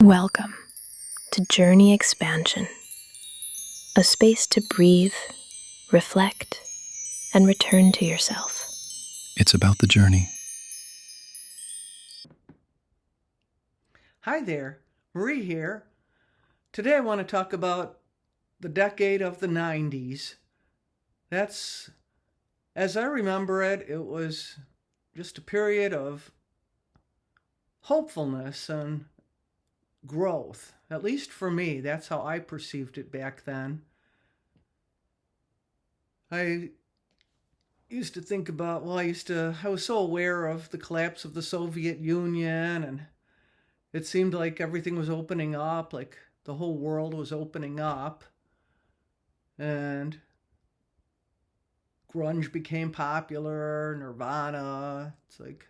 Welcome to Journey Expansion, a space to breathe, reflect, and return to yourself. It's about the journey. Hi there, Marie here. Today I want to talk about the decade of the 90s. That's, as I remember it, it was just a period of hopefulness and growth. At least for me, that's how I perceived it back then. I used to think about, I was so aware of the collapse of the Soviet Union, and it seemed like everything was opening up, like the whole world was opening up, and grunge became popular, Nirvana. It's like,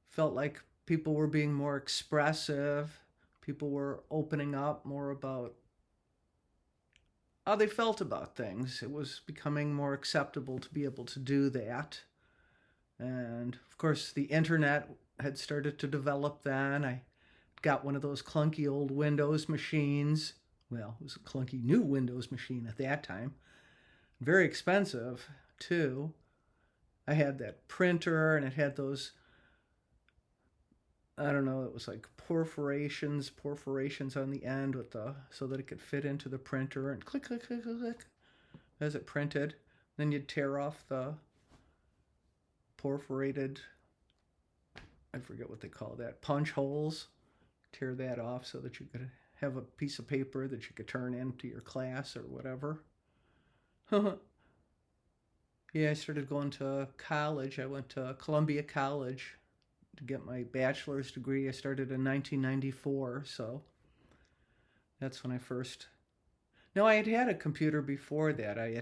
felt like people were being more expressive. People were opening up more about how they felt about things. It was becoming more acceptable to be able to do that. And of course, the internet had started to develop then. I got one of those clunky old Windows machines. Well, it was a clunky new Windows machine at that time. Very expensive, too. I had that printer, and it had those, I don't know, it was like perforations on the end with so that it could fit into the printer, and click, click, click, click, click as it printed. Then you'd tear off the perforated, I forget what they call that, punch holes. Tear that off so that you could have a piece of paper that you could turn into your class or whatever. Yeah, I started going to college. I went to Columbia College to get my bachelor's degree. I started in 1994, so that's when I first... No, I had had a computer before that. I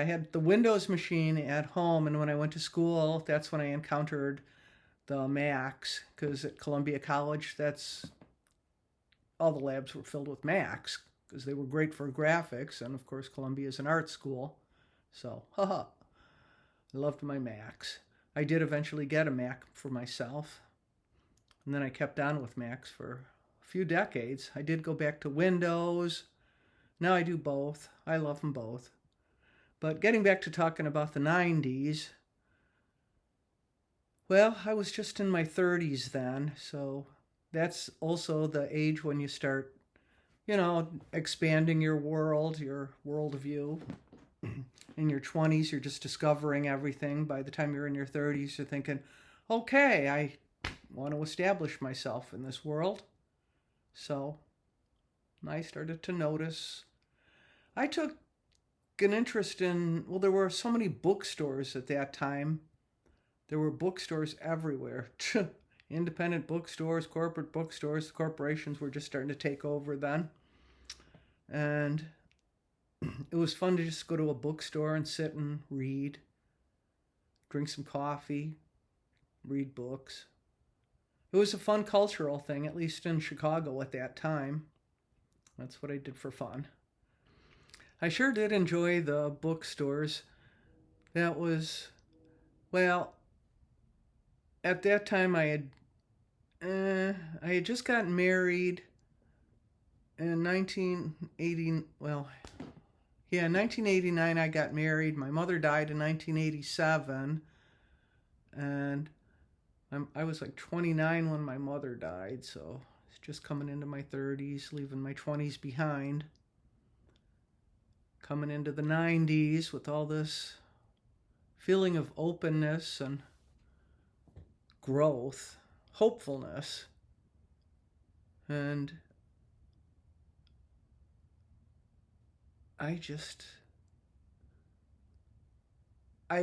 had the Windows machine at home, and when I went to school, that's when I encountered the Macs, because at Columbia College, all the labs were filled with Macs, because they were great for graphics, and of course Columbia is an art school, so I loved my Macs. I did eventually get a Mac for myself, and then I kept on with Macs for a few decades. I did go back to Windows. Now I do both. I love them both. But getting back to talking about the 90s, well, I was just in my 30s then, so that's also the age when you start, expanding your worldview. In your 20s, you're just discovering everything. By the time you're in your 30s, you're thinking, okay, I want to establish myself in this world. So I started to notice. I took an interest in, there were so many bookstores at that time. There were bookstores everywhere. Independent bookstores, corporate bookstores. The corporations were just starting to take over then. And it was fun to just go to a bookstore and sit and read, drink some coffee, read books. It was a fun cultural thing, at least in Chicago at that time. That's what I did for fun. I sure did enjoy the bookstores. That was, at that time I had just gotten married in 1980. In 1989 I got married. My mother died in 1987, and I was like 29 when my mother died, so it's just coming into my 30s, leaving my 20s behind. Coming into the 90s with all this feeling of openness and growth, hopefulness, and I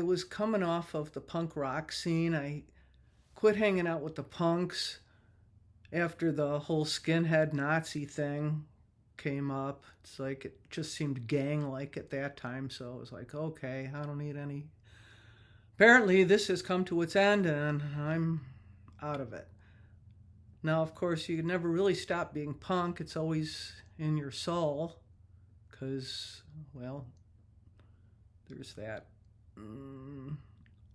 was coming off of the punk rock scene. I quit hanging out with the punks after the whole skinhead Nazi thing came up. It's like it just seemed gang-like at that time, so I was like, okay, I don't need any. Apparently this has come to its end and I'm out of it. Now, of course, you can never really stop being punk. It's always in your soul, because, there's that.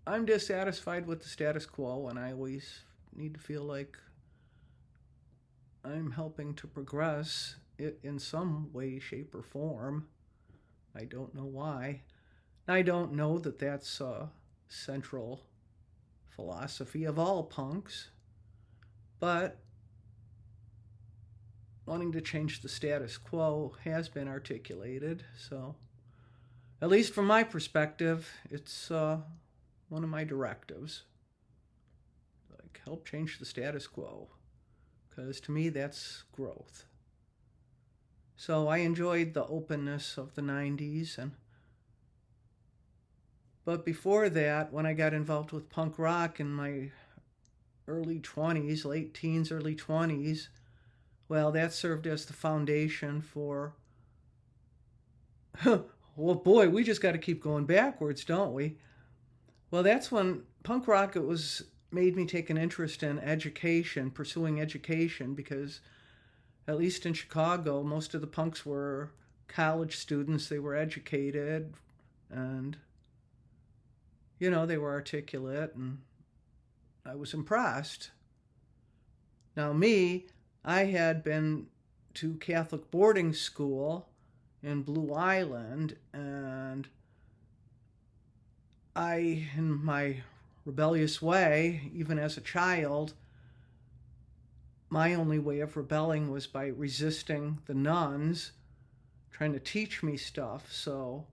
I'm dissatisfied with the status quo, and I always need to feel like I'm helping to progress it in some way, shape, or form. I don't know why. I don't know that that's a central philosophy of all punks, but wanting to change the status quo has been articulated. So, at least from my perspective, it's one of my directives. Like, help change the status quo, because to me that's growth. So I enjoyed the openness of the 90s, but before that, when I got involved with punk rock in my early 20s, late teens, early 20s, well, that served as the foundation for, well, boy, we just got to keep going backwards, don't we? Well, that's when punk rock, it was made me take an interest in education, pursuing education, because at least in Chicago, most of the punks were college students. They were educated and, you know, they were articulate, and I was impressed. Now, me, I had been to Catholic boarding school in Blue Island, and I, in my rebellious way, even as a child, my only way of rebelling was by resisting the nuns trying to teach me stuff. So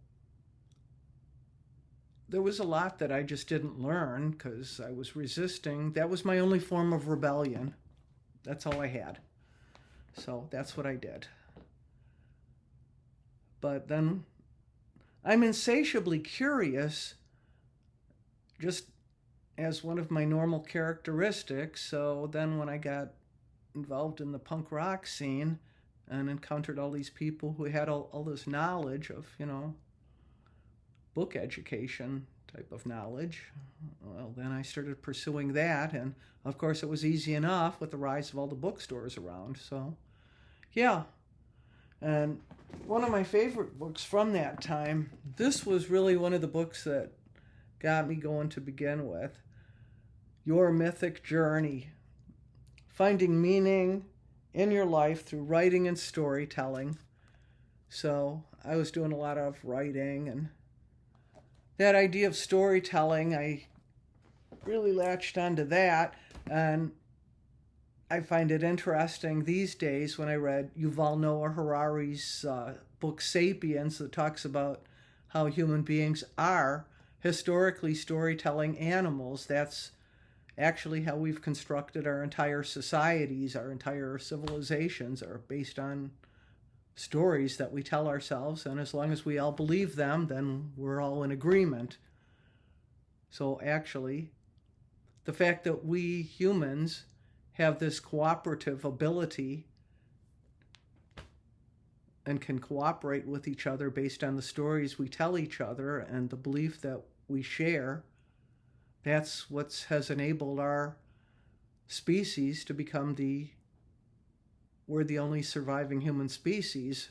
there was a lot that I just didn't learn because I was resisting. That was my only form of rebellion. That's all I had. So that's what I did. But then I'm insatiably curious, just as one of my normal characteristics. So then when I got involved in the punk rock scene and encountered all these people who had all this knowledge of, you know, book education type of knowledge, well, then I started pursuing that. And of course, it was easy enough with the rise of all the bookstores around. So, yeah. And one of my favorite books from that time, this was really one of the books that got me going to begin with. Your Mythic Journey. Finding meaning in your life through writing and storytelling. So I was doing a lot of writing, and that idea of storytelling, I really latched onto that, and I find it interesting these days when I read Yuval Noah Harari's book Sapiens, that talks about how human beings are historically storytelling animals. That's actually how we've constructed our entire societies. Our entire civilizations are based on stories that we tell ourselves, and as long as we all believe them, then we're all in agreement. So actually, the fact that we humans have this cooperative ability and can cooperate with each other based on the stories we tell each other and the belief that we share, that's what has enabled our species to become we're the only surviving human species.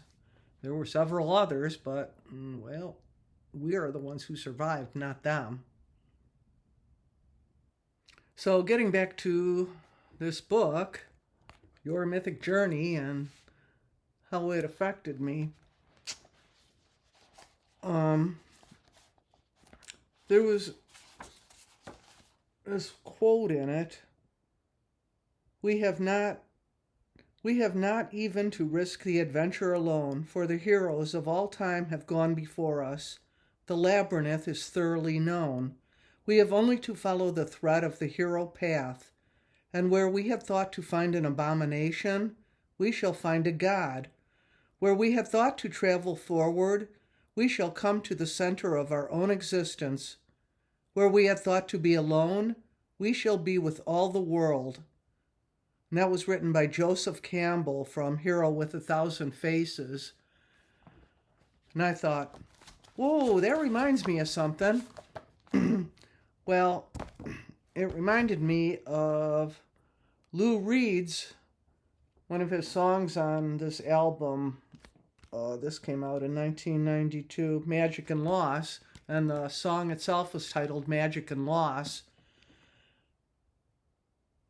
There were several others, but, well, we are the ones who survived, not them. So getting back to this book, Your Mythic Journey, and how it affected me, there was this quote in it: We have not even to risk the adventure alone, for the heroes of all time have gone before us. The labyrinth is thoroughly known. We have only to follow the thread of the hero path, and where we have thought to find an abomination, we shall find a god. Where we have thought to travel forward, we shall come to the center of our own existence. Where we have thought to be alone, we shall be with all the world. And that was written by Joseph Campbell from Hero with 1,000 Faces. And I thought, whoa, that reminds me of something. Well, it reminded me of Lou Reed's, one of his songs on this album. This came out in 1992, Magic and Loss. And the song itself was titled Magic and Loss.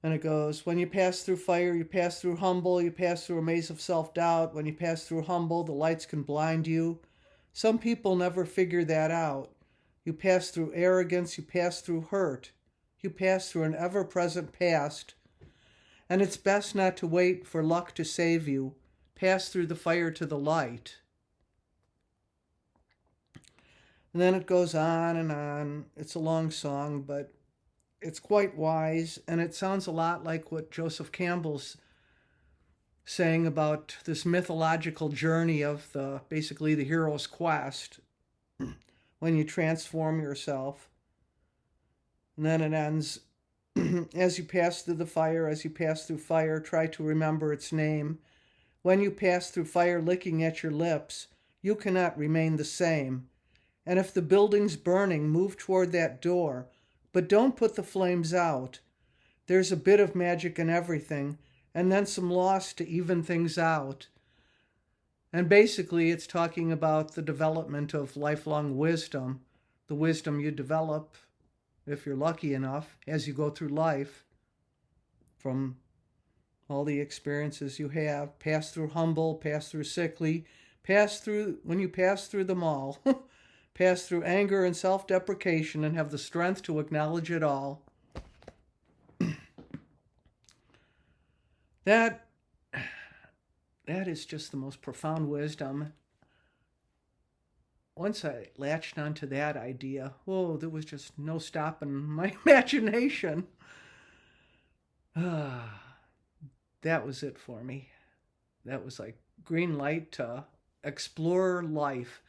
And it goes, when you pass through fire, you pass through humble, you pass through a maze of self-doubt. When you pass through humble, the lights can blind you. Some people never figure that out. You pass through arrogance, you pass through hurt. You pass through an ever-present past. And it's best not to wait for luck to save you. Pass through the fire to the light. And then it goes on and on. It's a long song, but it's quite wise, and it sounds a lot like what Joseph Campbell's saying about this mythological journey of basically the hero's quest when you transform yourself. And then it ends, as you pass through the fire, as you pass through fire, try to remember its name. When you pass through fire licking at your lips, you cannot remain the same. And if the building's burning, move toward that door. But don't put the flames out. There's a bit of magic in everything, and then some loss to even things out. And basically, it's talking about the development of lifelong wisdom, the wisdom you develop, if you're lucky enough, as you go through life, from all the experiences you have. Pass through humble, pass through sickly, when you pass through them all. Pass through anger and self-deprecation and have the strength to acknowledge it all. That is just the most profound wisdom. Once I latched onto that idea, there was just no stopping my imagination. That was it for me. That was like green light to explore life.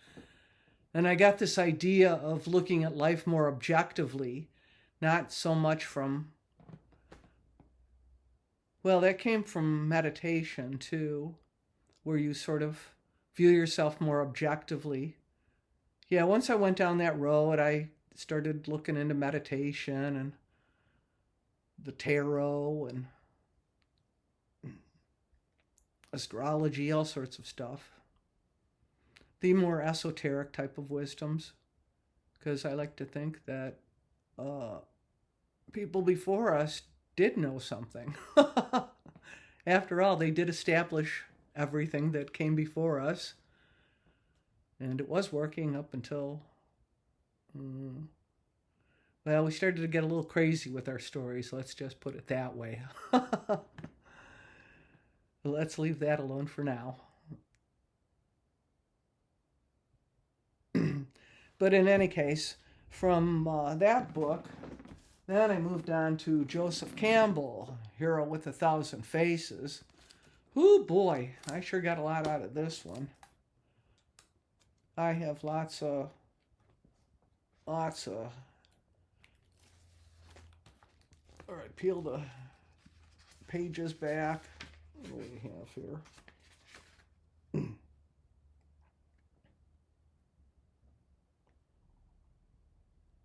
And I got this idea of looking at life more objectively, not so much from, that came from meditation too, where you sort of view yourself more objectively. Yeah, once I went down that road, I started looking into meditation and the tarot and astrology, all sorts of stuff. The more esoteric type of wisdoms, because I like to think that people before us did know something. After all, they did establish everything that came before us, and it was working up until, we started to get a little crazy with our stories, let's just put it that way. Let's leave that alone for now. But in any case, from that book, then I moved on to Joseph Campbell, Hero with 1,000 Faces. Ooh, boy, I sure got a lot out of this one. I have lots of... All right, peel the pages back. What do we have here?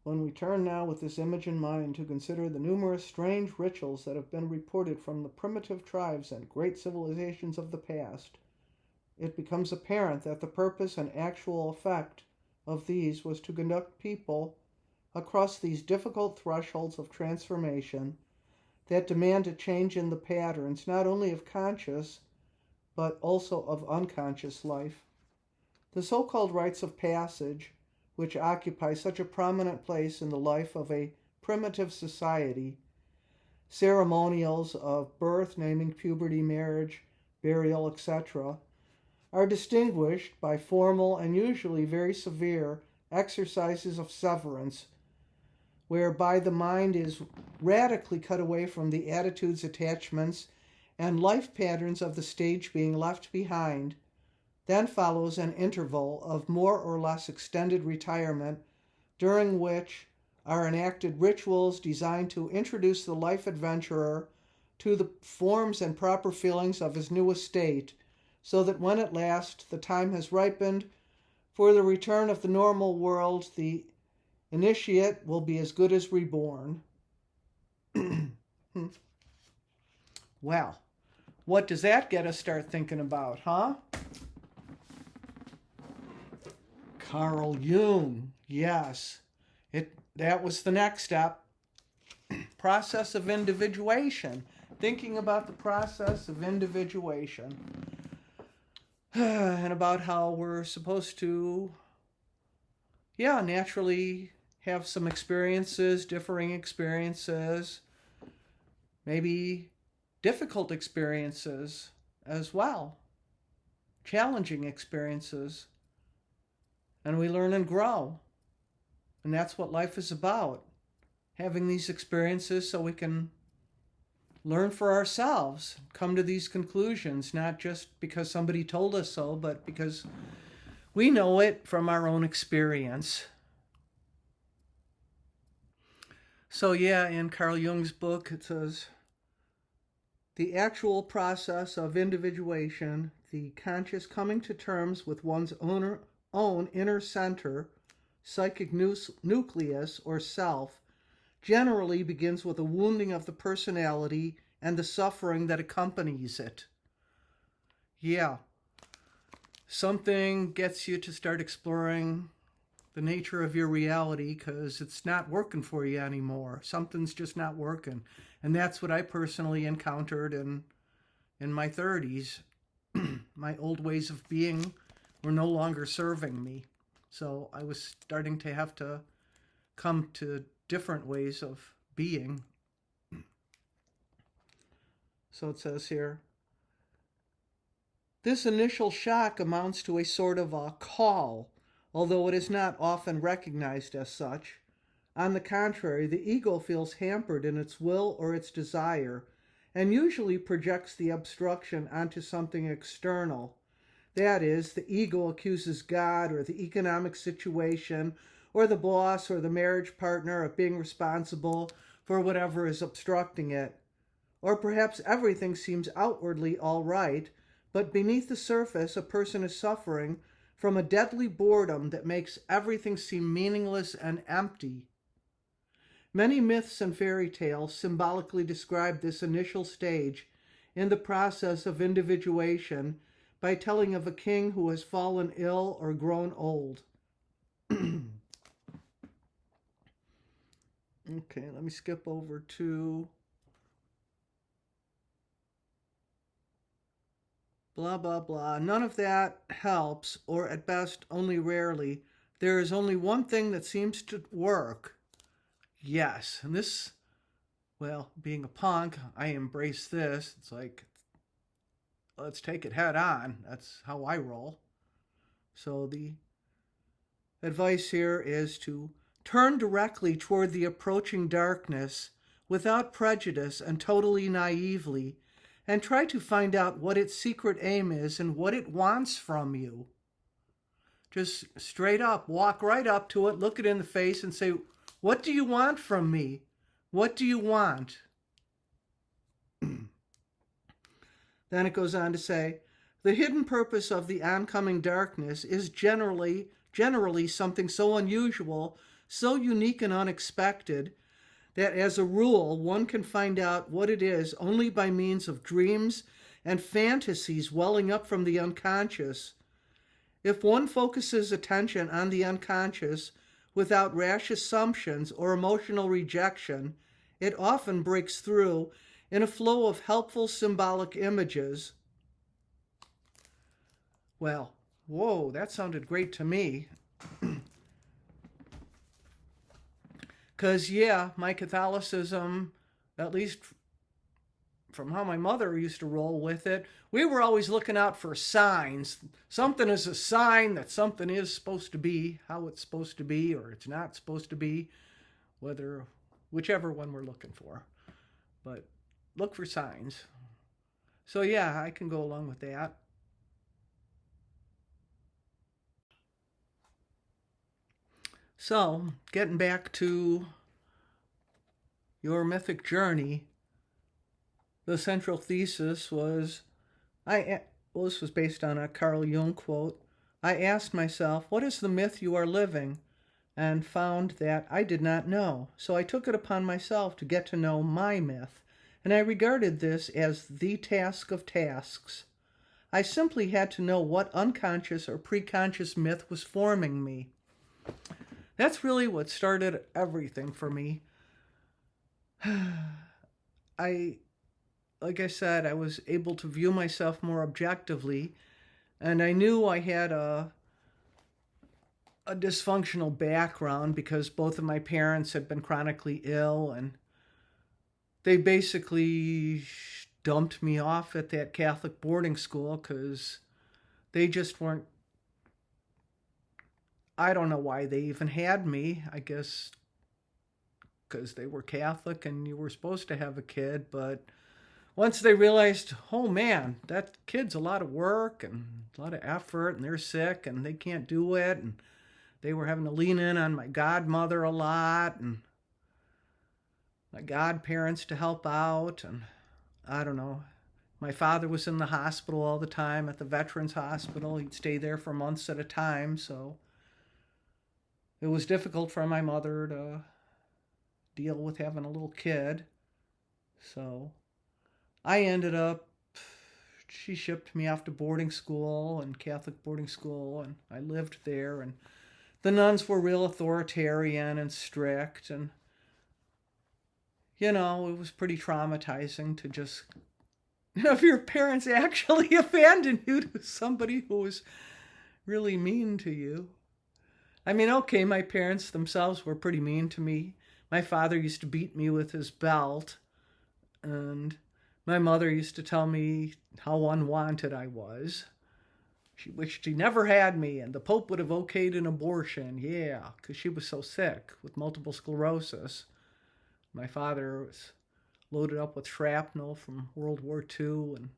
When we turn now with this image in mind to consider the numerous strange rituals that have been reported from the primitive tribes and great civilizations of the past, it becomes apparent that the purpose and actual effect of these was to conduct people across these difficult thresholds of transformation that demand a change in the patterns not only of conscious but also of unconscious life. The so-called rites of passage, which occupy such a prominent place in the life of a primitive society, ceremonials of birth, naming, puberty, marriage, burial, etc., are distinguished by formal and usually very severe exercises of severance, whereby the mind is radically cut away from the attitudes, attachments, and life patterns of the stage being left behind. Then follows an interval of more or less extended retirement, during which are enacted rituals designed to introduce the life adventurer to the forms and proper feelings of his new estate, so that when at last the time has ripened for the return of the normal world, the initiate will be as good as reborn. Well, what does that get us start thinking about, huh? Carl Jung, yes. That was the next step. process of individuation. Thinking about the process of individuation. And about how we're supposed to, naturally have some experiences, differing experiences, maybe difficult experiences as well, challenging experiences, and we learn and grow. And that's what life is about, having these experiences so we can learn for ourselves, come to these conclusions, not just because somebody told us so, but because we know it from our own experience. So in Carl Jung's book, it says, the actual process of individuation, the conscious coming to terms with one's own inner center, psychic nucleus, or self, generally begins with a wounding of the personality and the suffering that accompanies it. Something gets you to start exploring the nature of your reality because it's not working for you anymore. Something's just not working. And that's what I personally encountered in my 30s. My old ways of being were no longer serving me. So I was starting to have to come to different ways of being. So it says here, this initial shock amounts to a sort of a call, although it is not often recognized as such. On the contrary, the ego feels hampered in its will or its desire, and usually projects the obstruction onto something external. That is, the ego accuses God or the economic situation or the boss or the marriage partner of being responsible for whatever is obstructing it. Or perhaps everything seems outwardly all right, but beneath the surface a person is suffering from a deadly boredom that makes everything seem meaningless and empty. Many myths and fairy tales symbolically describe this initial stage in the process of individuation by telling of a king who has fallen ill or grown old. Okay, let me skip over to blah, blah, blah. None of that helps, or at best, only rarely. There is only one thing that seems to work. Yes, and this, well, being a punk, I embrace this. It's like, let's take it head on. That's how I roll. So the advice here is to turn directly toward the approaching darkness without prejudice and totally naively, and try to find out what its secret aim is and what it wants from you. Just straight up, walk right up to it, look it in the face and say, what do you want from me? What do you want? Then it goes on to say, the hidden purpose of the oncoming darkness is generally something so unusual, so unique and unexpected, that as a rule, one can find out what it is only by means of dreams and fantasies welling up from the unconscious. If one focuses attention on the unconscious without rash assumptions or emotional rejection, it often breaks through in a flow of helpful symbolic images. Well, whoa, that sounded great to me. Because, my Catholicism, at least from how my mother used to roll with it, we were always looking out for signs. Something is a sign that something is supposed to be, how it's supposed to be, or it's not supposed to be, whichever one we're looking for. But look for signs. So, I can go along with that. So, getting back to your mythic journey, the central thesis was, this was based on a Carl Jung quote, I asked myself, what is the myth you are living? And found that I did not know. So I took it upon myself to get to know my myth, and I regarded this as the task of tasks. I simply had to know what unconscious or preconscious myth was forming me. That's really what started everything for me. I, like I said, I was able to view myself more objectively, and I knew I had a dysfunctional background because both of my parents had been chronically ill, and they basically dumped me off at that Catholic boarding school because they just weren't. I don't know why they even had me. I guess because they were Catholic and you were supposed to have a kid. But once they realized, oh man, that kid's a lot of work and a lot of effort, and they're sick and they can't do it, and they were having to lean in on my godmother a lot and my godparents to help out. And I don't know. My father was in the hospital all the time at the Veterans Hospital. He'd stay there for months at a time, so it was difficult for my mother to deal with having a little kid. So I ended up, she shipped me off to boarding school and Catholic boarding school, and I lived there, and the nuns were real authoritarian and strict, and it was pretty traumatizing to just, if your parents actually abandoned you to somebody who was really mean to you. I mean, okay, my parents themselves were pretty mean to me. My father used to beat me with his belt, and my mother used to tell me how unwanted I was. She wished she never had me, and the Pope would have okayed an abortion, yeah, because she was so sick with multiple sclerosis. My father was loaded up with shrapnel from World War II, and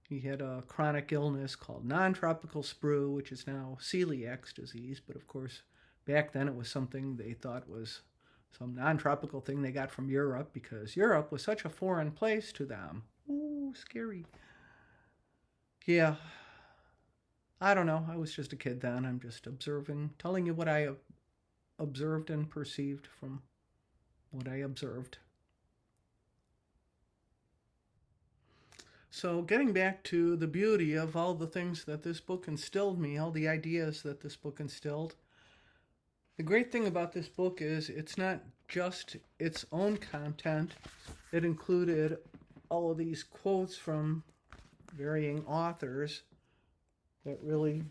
he had a chronic illness called non-tropical sprue, which is now celiac disease, but of course, back then it was something they thought was some non-tropical thing they got from Europe, because Europe was such a foreign place to them. Ooh, scary. Yeah. I don't know. I was just a kid then. I'm just observing, telling you what I observed and perceived from what I observed. So getting back to the beauty of all the things that this book instilled me, all the ideas that this book instilled, the great thing about this book is it's not just its own content. It included all of these quotes from varying authors that really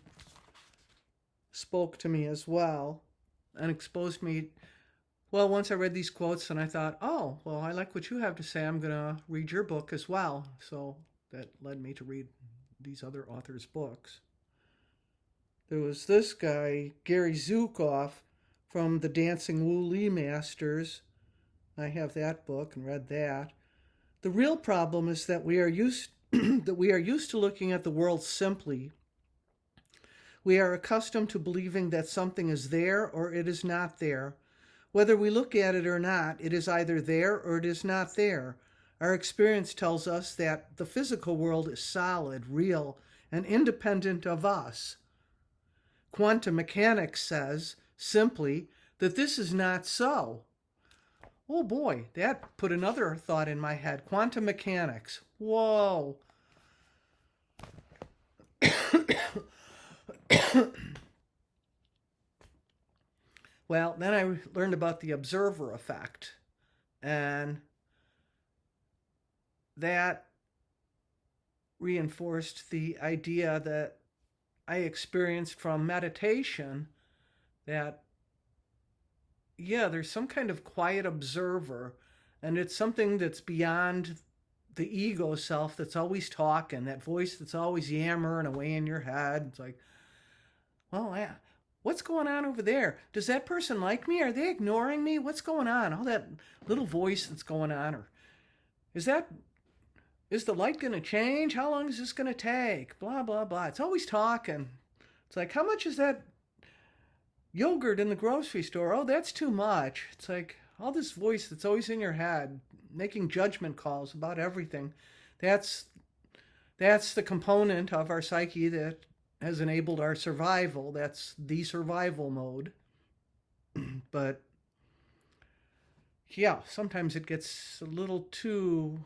spoke to me as well and exposed me. Well, once I read these quotes and I thought, oh, well, I like what you have to say. I'm going to read your book as well. So that led me to read these other authors' books. There was this guy, Gary Zukav, from the Dancing Wu Li Masters. I have that book and read that. The real problem is that we are used to looking at the world simply. We are accustomed to believing that something is there or it is not there. Whether we look at it or not, it is either there or it is not there. Our experience tells us that the physical world is solid, real, and independent of us. Quantum mechanics says, simply, that this is not so. Oh boy, that put another thought in my head. Quantum mechanics. Whoa. Well, then I learned about the observer effect, and that reinforced the idea that I experienced from meditation that, yeah, there's some kind of quiet observer, and it's something that's beyond the ego self that's always talking, that voice that's always yammering away in your head. It's like, well, yeah, what's going on over there? Does that person like me? Are they ignoring me? What's going on? All that little voice that's going on. Or is the light going to change? How long is this going to take? Blah, blah, blah. It's always talking. It's like, how much is that yogurt in the grocery store? Oh, that's too much. It's like all this voice that's always in your head, making judgment calls about everything. That's the component of our psyche that has enabled our survival. That's the survival mode. But yeah, sometimes it gets a little too,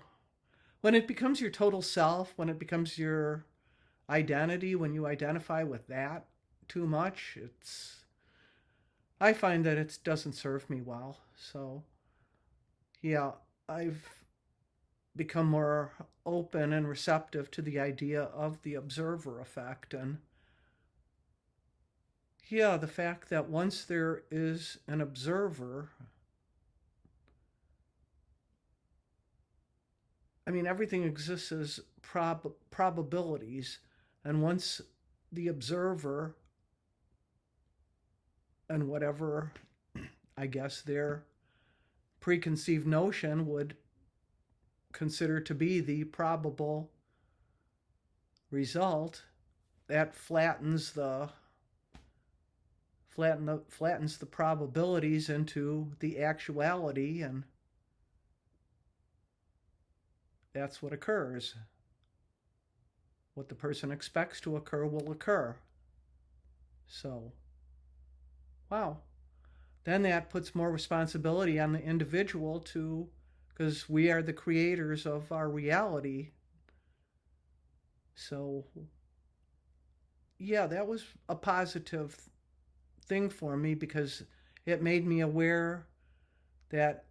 when it becomes your total self, when it becomes your identity, when you identify with that too much, I find that it doesn't serve me well. So yeah, I've become more open and receptive to the idea of the observer effect. And yeah, the fact that once there is an observer, I mean, everything exists as probabilities. And once the observer and whatever, I guess, their preconceived notion would consider to be the probable result, that flattens the probabilities into the actuality, and that's what occurs. What the person expects to occur will occur. So, wow. Then that puts more responsibility on the individual to, because we are the creators of our reality. So, yeah, that was a positive thing for me, because it made me aware that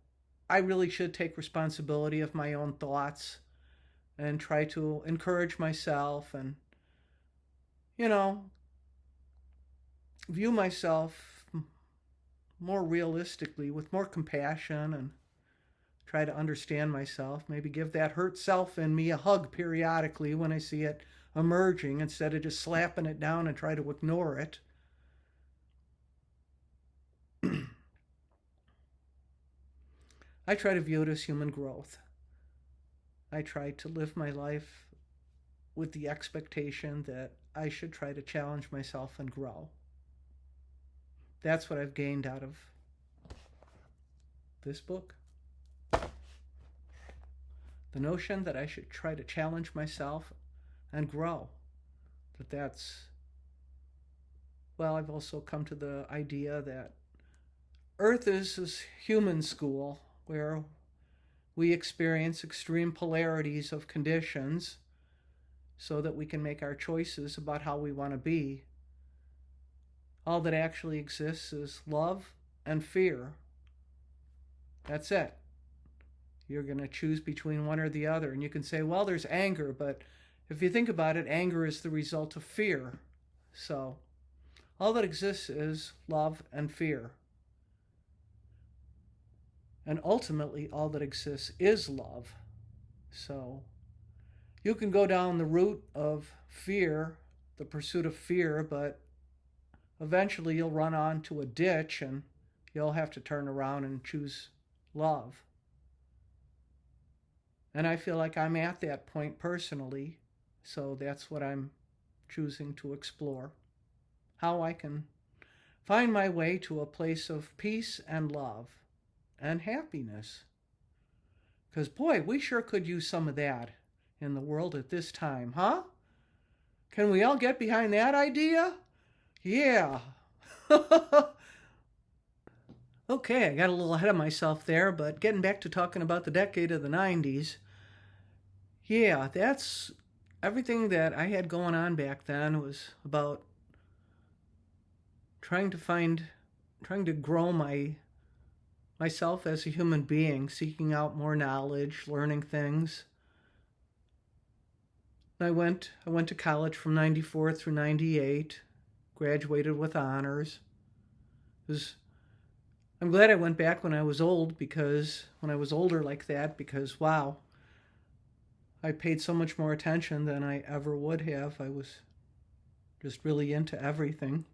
I really should take responsibility of my own thoughts and try to encourage myself and, you know, view myself more realistically, with more compassion, and try to understand myself. Maybe give that hurt self in me a hug periodically when I see it emerging, instead of just slapping it down and try to ignore it. I try to view it as human growth. I try to live my life with the expectation that I should try to challenge myself and grow. That's what I've gained out of this book. The notion that I should try to challenge myself and grow. Well, I've also come to the idea that Earth is this human school where we experience extreme polarities of conditions so that we can make our choices about how we want to be. All that actually exists is love and fear. That's it. You're going to choose between one or the other. And you can say, well, there's anger, but if you think about it, anger is the result of fear. So all that exists is love and fear. And ultimately, all that exists is love. So you can go down the route of fear, the pursuit of fear, but eventually you'll run onto a ditch and you'll have to turn around and choose love. And I feel like I'm at that point personally, so that's what I'm choosing to explore. How I can find my way to a place of peace and love and happiness. Because, boy, we sure could use some of that in the world at this time, huh? Can we all get behind that idea? Yeah. Okay, I got a little ahead of myself there, but getting back to talking about the decade of the 90s, yeah, that's everything that I had going on back then was about trying to grow myself as a human being, seeking out more knowledge, learning things. I went to college from 94 through 98, graduated with honors. I'm glad I went back when I was older like that, because wow, I paid so much more attention than I ever would have. I was just really into everything.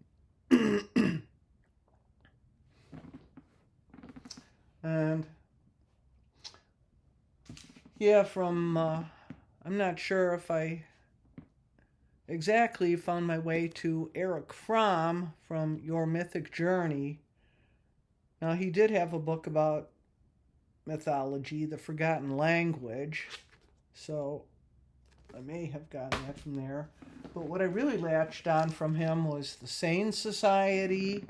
And yeah, I'm not sure if I exactly found my way to Erich Fromm from Your Mythic Journey. Now, he did have a book about mythology, The Forgotten Language, so I may have gotten that from there. But what I really latched on from him was The Sane Society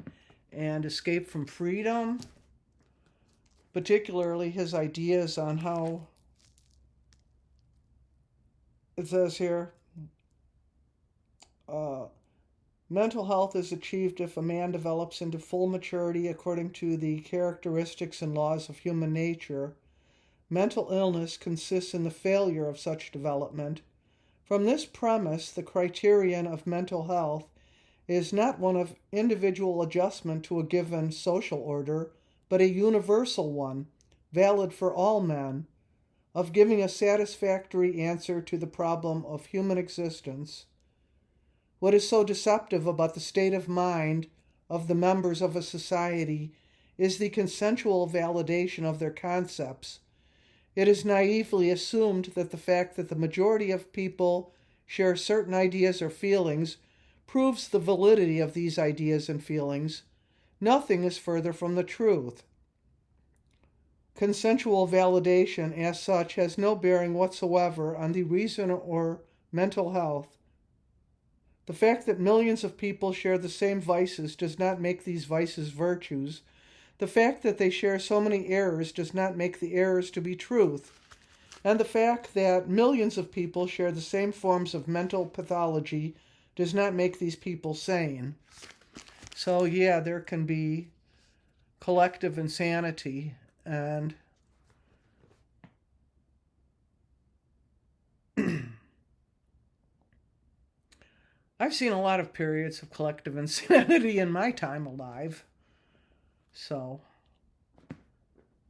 and Escape from Freedom, particularly his ideas on how, it says here, mental health is achieved if a man develops into full maturity according to the characteristics and laws of human nature, mental illness consists in the failure of such development. From this premise, the criterion of mental health is not one of individual adjustment to a given social order, but a universal one, valid for all men, of giving a satisfactory answer to the problem of human existence. What is so deceptive about the state of mind of the members of a society is the consensual validation of their concepts. It is naively assumed that the fact that the majority of people share certain ideas or feelings proves the validity of these ideas and feelings. Nothing is further from the truth. Consensual validation, as such, has no bearing whatsoever on the reason or mental health. The fact that millions of people share the same vices does not make these vices virtues. The fact that they share so many errors does not make the errors to be truth. And the fact that millions of people share the same forms of mental pathology does not make these people sane. So yeah, there can be collective insanity, and I've seen a lot of periods of collective insanity in my time alive. So,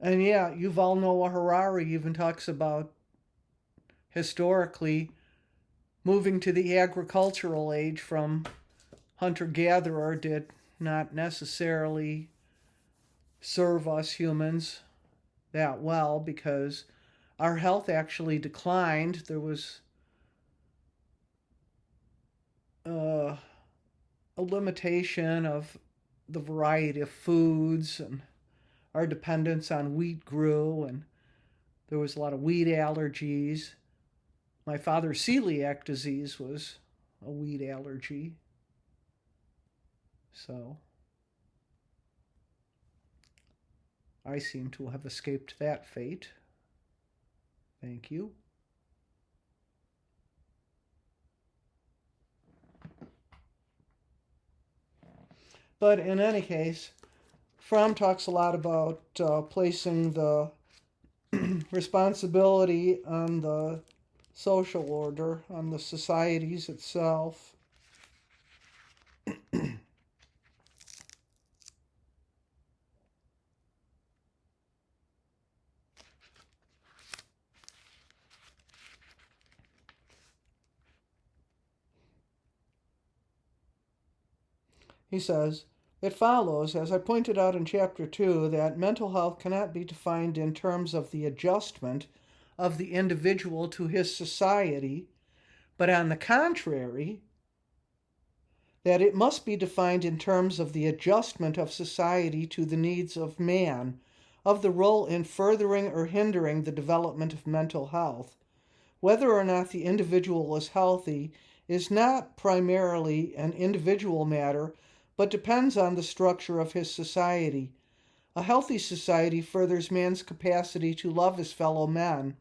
and yeah, Yuval Noah Harari even talks about historically moving to the agricultural age from hunter-gatherer did not necessarily serve us humans that well, because our health actually declined. There was a limitation of the variety of foods, and our dependence on wheat grew, and there was a lot of wheat allergies. My father's celiac disease was a wheat allergy. So I seem to have escaped that fate. Thank you. But in any case, Fromm talks a lot about placing the responsibility on the social order, on the societies itself. He says, "It follows, as I pointed out in Chapter 2, that mental health cannot be defined in terms of the adjustment of the individual to his society, but on the contrary, that it must be defined in terms of the adjustment of society to the needs of man, of the role in furthering or hindering the development of mental health. Whether or not the individual is healthy is not primarily an individual matter, but depends on the structure of his society. A healthy society furthers man's capacity to love his fellow men,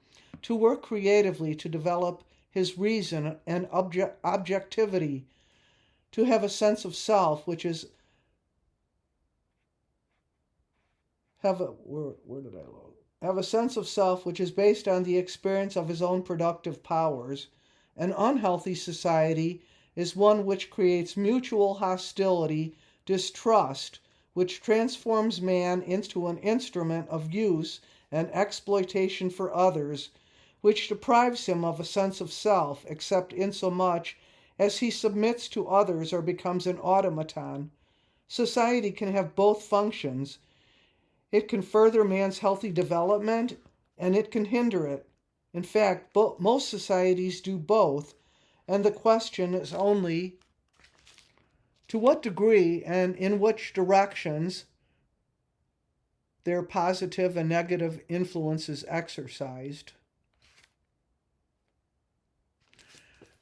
to work creatively to develop his reason and objectivity, to have a sense of self which is have a sense of self which is based on the experience of his own productive powers. An unhealthy society is one which creates mutual hostility, distrust, which transforms man into an instrument of use and exploitation for others, which deprives him of a sense of self, except insomuch as he submits to others or becomes an automaton. Society can have both functions. It can further man's healthy development, and it can hinder it. In fact, most societies do both, and the question is only to what degree and in which directions their positive and negative influence is exercised.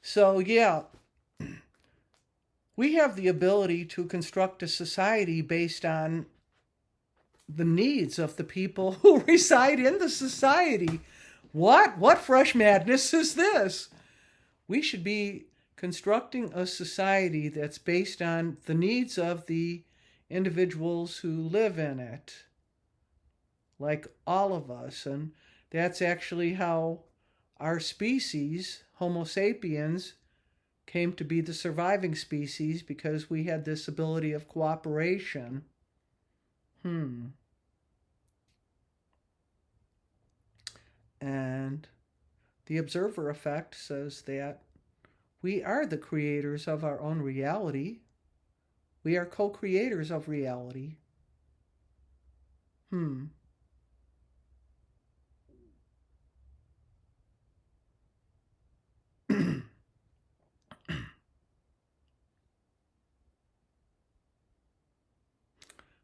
So, yeah, we have the ability to construct a society based on the needs of the people who reside in the society. What fresh madness is this? We should be constructing a society that's based on the needs of the individuals who live in it, like all of us. And That's actually how our species, Homo sapiens, came to be the surviving species, because we had this ability of cooperation. And the observer effect says that we are the creators of our own reality. We are co-creators of reality.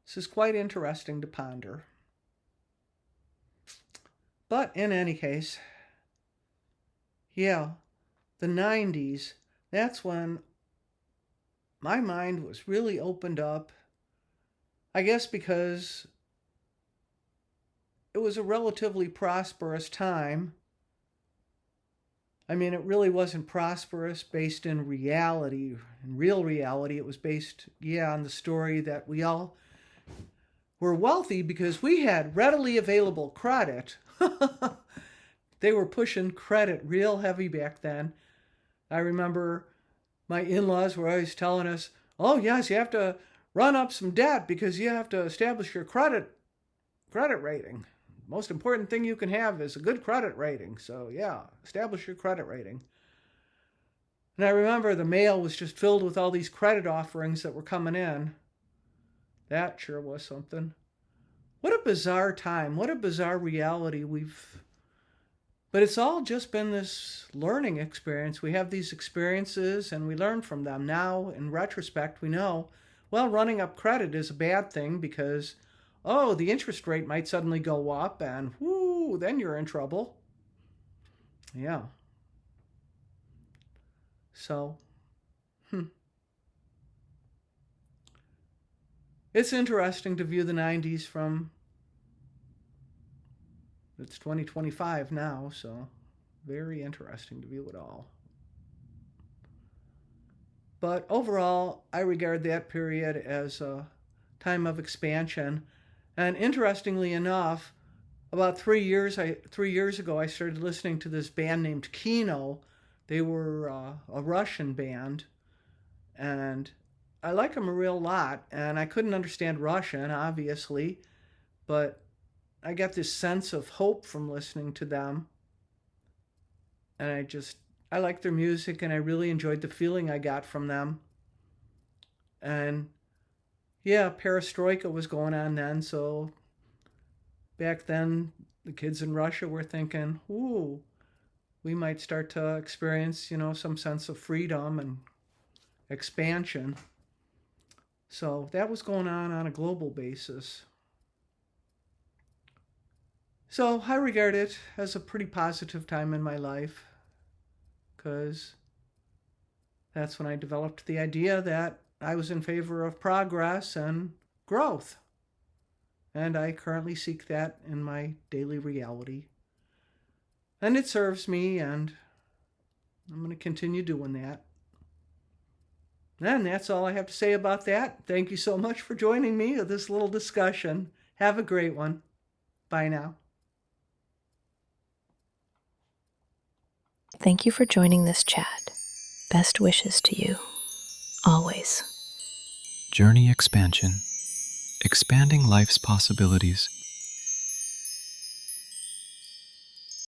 This is quite interesting to ponder. But in any case, yeah, the 90s, that's when my mind was really opened up. I guess because it was a relatively prosperous time. I mean, it really wasn't prosperous based in reality, in real reality. It was based, on the story that we all were wealthy because we had readily available credit. They were pushing credit real heavy back then. I remember my in-laws were always telling us, oh yes, you have to run up some debt because you have to establish your credit rating. Most important thing you can have is a good credit rating. So yeah, establish your credit rating. And I remember the mail was just filled with all these credit offerings that were coming in. That sure was something. What a bizarre time. What a bizarre reality But it's all just been this learning experience. We have these experiences and we learn from them. Now, in retrospect, we know, well, running up credit is a bad thing because, the interest rate might suddenly go up and, then you're in trouble. Yeah. So, it's interesting to view the 90s from, it's 2025 now, so very interesting to view it all. But overall, I regard that period as a time of expansion. And interestingly enough, about 3 years ago, I started listening to this band named Kino. They were a Russian band, and I like them a real lot. And I couldn't understand Russian, obviously, but I got this sense of hope from listening to them. And I liked their music, and I really enjoyed the feeling I got from them. And yeah, perestroika was going on then, so back then the kids in Russia were thinking, we might start to experience, some sense of freedom and expansion. So that was going on a global basis. So I regard it as a pretty positive time in my life, because that's when I developed the idea that I was in favor of progress and growth. And I currently seek that in my daily reality. And it serves me, and I'm going to continue doing that. And that's all I have to say about that. Thank you so much for joining me with this little discussion. Have a great one. Bye now. Thank you for joining this chat. Best wishes to you, always. Journey expansion. Expanding life's possibilities